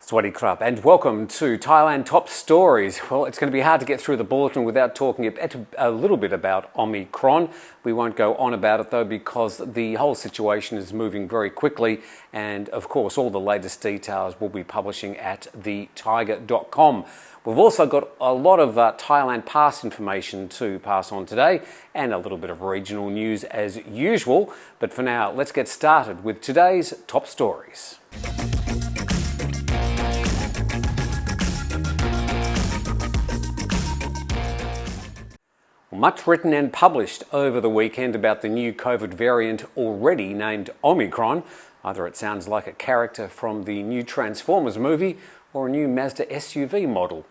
Swadee Krap, and welcome to Thailand Top Stories. Well, it's going to be hard to get through the bulletin without talking a little bit about Omicron. We won't go on about it though because the whole situation is moving very quickly, and of course all the latest details we'll be publishing at the Thaiger.com. We've also got a lot of Thailand Pass information to pass on today and a little bit of regional news as usual. But for now, let's get started with today's top stories. Much written and published over the weekend about the new COVID variant already named Omicron. Either it sounds like a character from the new Transformers movie or a new Mazda SUV model.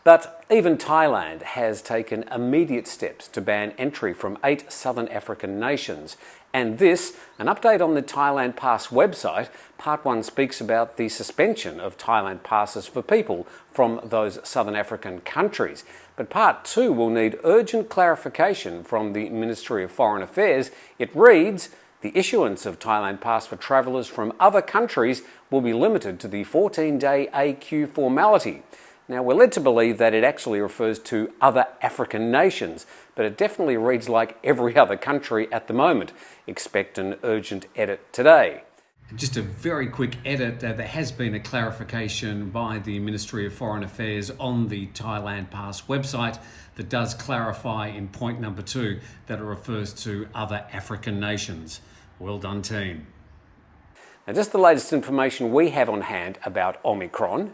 But even Thailand has taken immediate steps to ban entry from 8 southern African nations. And this, an update on the Thailand Pass website. Part 1 speaks about the suspension of Thailand passes for people from those southern African countries. But Part 2 will need urgent clarification from the Ministry of Foreign Affairs. It reads, the issuance of Thailand Pass for travellers from other countries will be limited to the 14-day AQ formality. Now, we're led to believe that it actually refers to other African nations, but it definitely reads like every other country at the moment. Expect an urgent edit today. Just a very quick edit. There has been a clarification by the Ministry of Foreign Affairs on the Thailand Pass website that does clarify in point number 2 that it refers to other African nations. Well done, team. Now, just the latest information we have on hand about Omicron.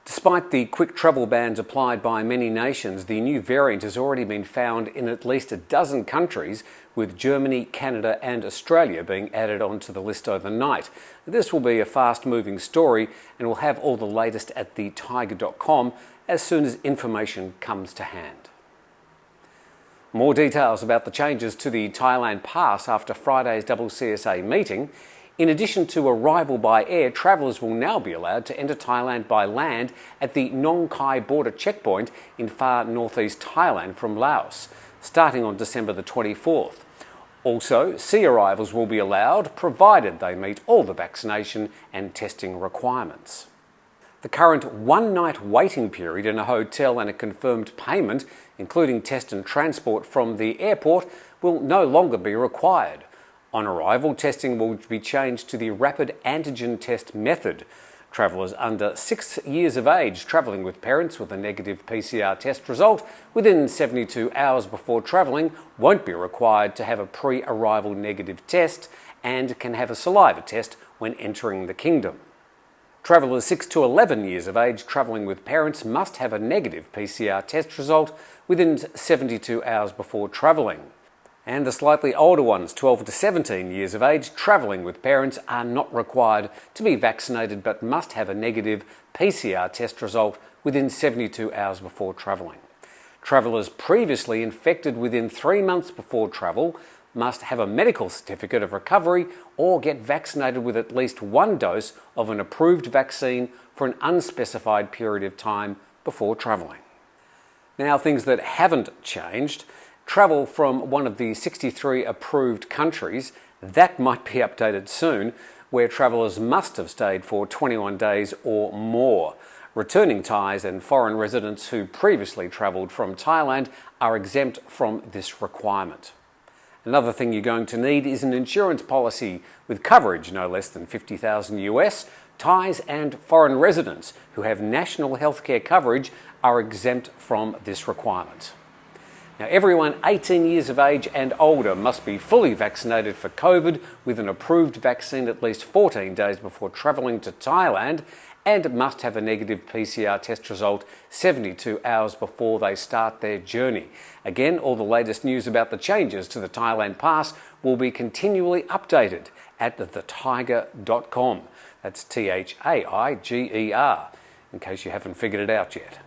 Despite the quick travel bans applied by many nations, the new variant has already been found in at least a dozen countries, with Germany, Canada and Australia being added onto the list overnight. This will be a fast-moving story and we'll have all the latest at the Thaiger.com as soon as information comes to hand. More details about the changes to the Thailand Pass after Friday's CCSA meeting. In addition to arrival by air, travellers will now be allowed to enter Thailand by land at the Nong Khai border checkpoint in far northeast Thailand from Laos, starting on December the 24th. Also, sea arrivals will be allowed, provided they meet all the vaccination and testing requirements. The current one-night waiting period in a hotel and a confirmed payment, including test and transport from the airport, will no longer be required. On arrival, testing will be changed to the rapid antigen test method. Travellers under 6 years of age travelling with parents with a negative PCR test result within 72 hours before travelling won't be required to have a pre-arrival negative test and can have a saliva test when entering the kingdom. Travellers 6 to 11 years of age travelling with parents must have a negative PCR test result within 72 hours before travelling. And the slightly older ones, 12 to 17 years of age, travelling with parents are not required to be vaccinated but must have a negative PCR test result within 72 hours before travelling. Travellers previously infected within 3 months before travel must have a medical certificate of recovery or get vaccinated with at least 1 dose of an approved vaccine for an unspecified period of time before travelling. Now, things that haven't changed. Travel from one of the 63 approved countries, that might be updated soon, where travellers must have stayed for 21 days or more. Returning Thais and foreign residents who previously travelled from Thailand are exempt from this requirement. Another thing you're going to need is an insurance policy with coverage no less than $50,000 US. Thais and foreign residents who have national healthcare coverage are exempt from this requirement. Now, everyone 18 years of age and older must be fully vaccinated for COVID with an approved vaccine at least 14 days before travelling to Thailand and must have a negative PCR test result 72 hours before they start their journey. Again, all the latest news about the changes to the Thailand Pass will be continually updated at thethaiger.com. That's Thaiger, in case you haven't figured it out yet.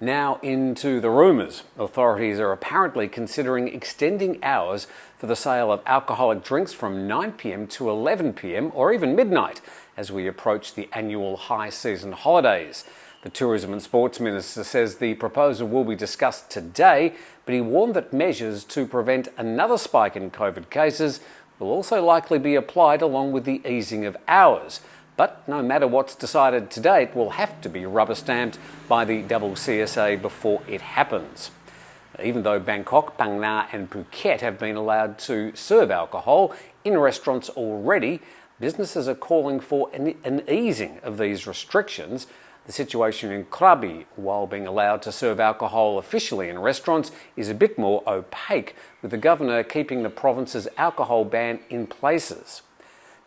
Now into the rumours. Authorities are apparently considering extending hours for the sale of alcoholic drinks from 9 p.m. to 11 p.m. or even midnight as we approach the annual high season holidays. The Tourism and Sports Minister says the proposal will be discussed today, but he warned that measures to prevent another spike in COVID cases will also likely be applied along with the easing of hours. But no matter what's decided today, it will have to be rubber-stamped by the CCSA before it happens. Even though Bangkok, Phang Nga and Phuket have been allowed to serve alcohol in restaurants already, businesses are calling for an easing of these restrictions. The situation in Krabi, while being allowed to serve alcohol officially in restaurants, is a bit more opaque, with the governor keeping the province's alcohol ban in places.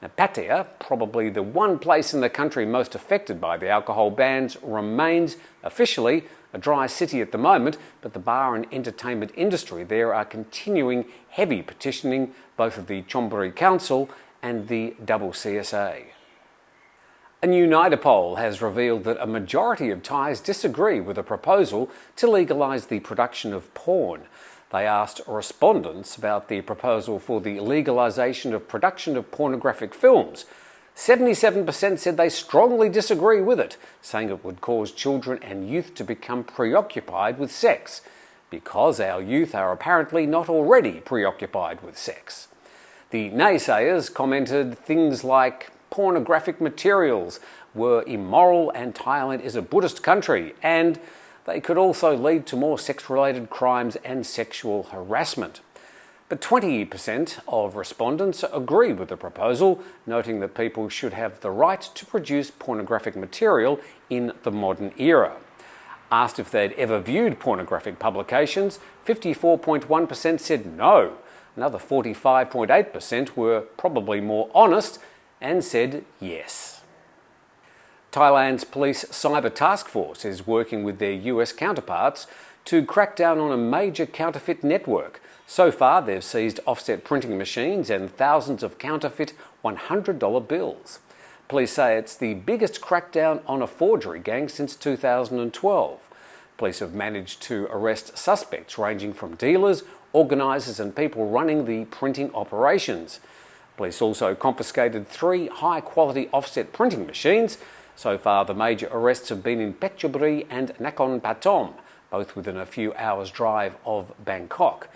Now, Pattaya, probably the one place in the country most affected by the alcohol bans, remains officially a dry city at the moment, but the bar and entertainment industry there are continuing heavy petitioning, both of the Chonburi Council and the CCSA. A new Nida Poll has revealed that a majority of Thais disagree with a proposal to legalise the production of porn. They asked respondents about the proposal for the legalisation of production of pornographic films. 77% said they strongly disagree with it, saying it would cause children and youth to become preoccupied with sex, because our youth are apparently not already preoccupied with sex. The naysayers commented things like pornographic materials were immoral and Thailand is a Buddhist country, and they could also lead to more sex-related crimes and sexual harassment. But 20% of respondents agree with the proposal, noting that people should have the right to produce pornographic material in the modern era. Asked if they'd ever viewed pornographic publications, 54.1% said no. Another 45.8% were probably more honest and said yes. Thailand's police cyber task force is working with their US counterparts to crack down on a major counterfeit network. So far, they've seized offset printing machines and thousands of counterfeit $100 bills. Police say it's the biggest crackdown on a forgery gang since 2012. Police have managed to arrest suspects ranging from dealers, organisers and people running the printing operations. Police also confiscated 3 high-quality offset printing machines. So far, the major arrests have been in Phetchaburi and Nakhon Pathom, both within a few hours' drive of Bangkok.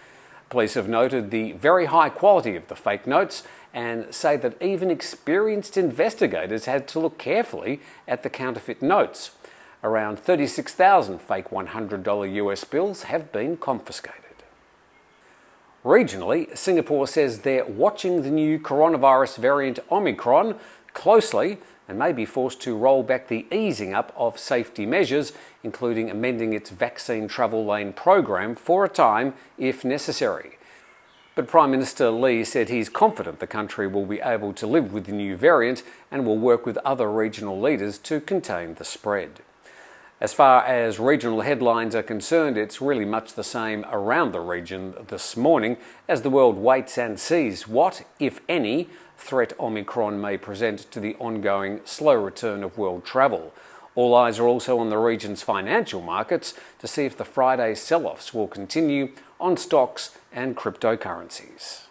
Police have noted the very high quality of the fake notes and say that even experienced investigators had to look carefully at the counterfeit notes. Around 36,000 fake $100 US bills have been confiscated. Regionally, Singapore says they're watching the new coronavirus variant Omicron closely and may be forced to roll back the easing up of safety measures, including amending its vaccine travel lane program for a time if necessary. But Prime Minister Lee said he's confident the country will be able to live with the new variant and will work with other regional leaders to contain the spread. As far as regional headlines are concerned, it's really much the same around the region this morning as the world waits and sees what, if any, threat Omicron may present to the ongoing slow return of world travel. All eyes are also on the region's financial markets to see if the Friday sell-offs will continue on stocks and cryptocurrencies.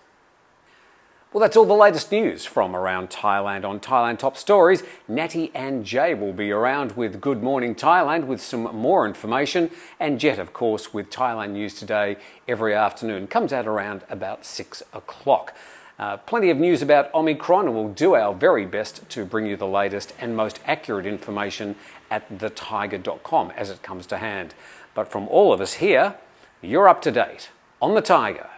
Well, that's all the latest news from around Thailand on Thailand Top Stories. Natty and Jay will be around with Good Morning Thailand with some more information, and Jet, of course, with Thailand News Today every afternoon. Comes out around about 6 o'clock. Plenty of news about Omicron, and we'll do our very best to bring you the latest and most accurate information at thetiger.com as it comes to hand. But from all of us here, you're up to date on the Thaiger.